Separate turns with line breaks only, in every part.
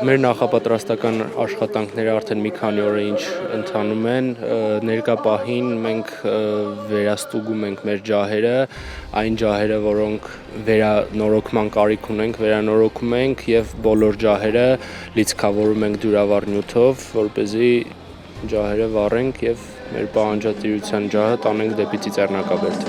Մեր նախապատրաստական աշխատանքները արդեն մի քանի օր է ինչ ընթանում են, ներկա պահին մենք վերաստուգում ենք մեր ջահերը, այն ջահերը, որոնք վերանորոգման կարիք ունենք, վերանորոգում ենք եւ բոլոր ջահերը լիցքավորում ենք դյուրավառ նյութով, որպեսզի ջահերը վառենք եւ մեր պահանջատիրության ջահը տանենք դեպի Ծիծեռնակաբերդ։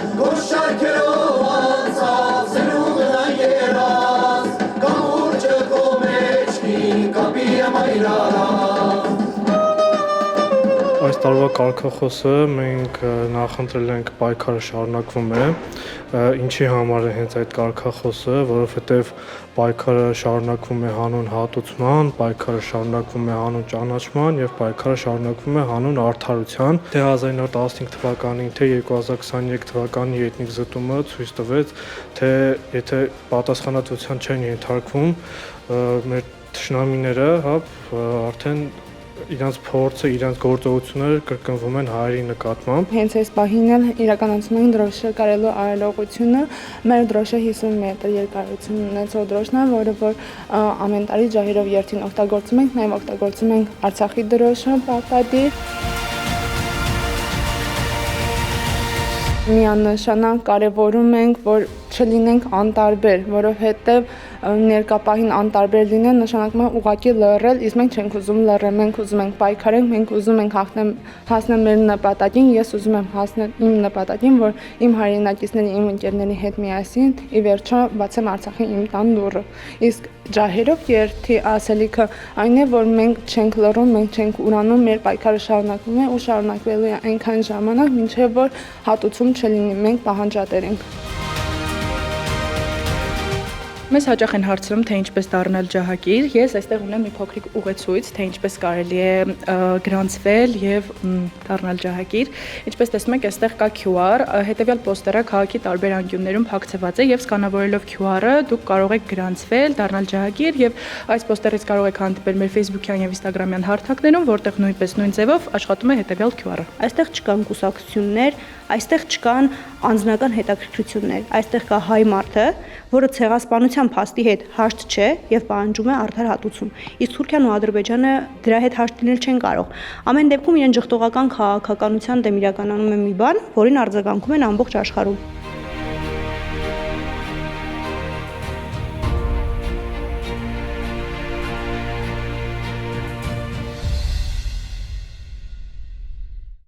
Այս տարվա կարգախոսը մենք նախընտրել ենք պայքարը շարունակվում է, ինչի համար է հենց այդ կարգախոսը, որովհետև պայքարը շարունակվում է հանուն հատուցման, պայքարը շարունակվում է հանուն ճանաչման եւ պայքարը շարունակվում է հանուն արդարության։ Թե 1915 թվականին, թե 2023 թվականի էթնիկ զտումը ցույց տվեց, թե եթե պատասխանատվության չեն ենթարկվում մեր թշնամիները, արդեն իրանց փորձը, իրանց գործողությունները կրկնվում են հայերի նկատմամբ։
Հենց այս պահին էլ իրականացնում ենք դրոշը կարելու արարողությունը։ Մեր դրոշը 50 մետր երկարություն ունեցող դրոշն է, որը որ ամեն տարի ջահերով երթին օգտագործում ենք, նաև օգտագործում ենք Արցախի դրոշը պարտադիր։ Միանշանակ կարևորում ենք, որ չլինենք անտարբեր, որովհետև ներկապահին անտարբեր լինել նշանակում է ուղղակի լռել, իսկ մենք չենք ուզում լռել, մենք ուզում ենք պայքարել, մենք ուզում ենք հասնել մեր նպատակին, ես ուզում եմ հասնել իմ նպատակին, որ իմ հայրենակիցների, իմ ընկերների հետ միասին ի վերջո բացեմ Արցախի իմ տան դուռը։ Իսկ ջահերով երթի ասելիքը այն է, որ մենք չենք լռում, մենք չենք ուրանում, մեր պայքարը շարունակվում է ու շարունակվելու է այնքան ժամանակ, մինչև որ հատուցում չլինի, մենք պահանջատեր ենք։
Մեզ հաճախ են հարցնում, թե ինչպես դառնալ ջահակիր։ Ես այստեղ ունեմ մի փոքրիկ ուղեցույց, թե ինչպես կարելի է գրանցվել եւ դառնալ ջահակիր։ Ինչպես տեսնում եք, այստեղ կա QR, հետեւյալ պոստերը քաղաքի տարբեր անկյուններում փակցված է եւ սկանավորելով QR-ը դուք կարող եք գրանցվել, դառնալ ջահակիր եւ այս պոստերից կարող եք հանդիպել մեր Facebook-յան եւ Instagram-յան հարթակներում, որտեղ նույնպես նույն ձևով աշխատում է հետեւյալ QR-ը։
Այստեղ չկան կուսակցություններ, այստեղ չկան անձնական հետաքրքրություններ, այստեղ կա հայ մարդը, որը ցեղասպանության փաստի հետ հաշտ չէ եւ պահանջում է արդար հատուցում։ Իսկ Թուրքիան ու Ադրբեջանը դրա հետ հաշտ լինել չեն կարող։ Ամեն դեպքում իրեն ժխտողական քաղաքականության դեմ իրականանում է մի բան, որին արձագանքում են ամբողջ աշխարհում։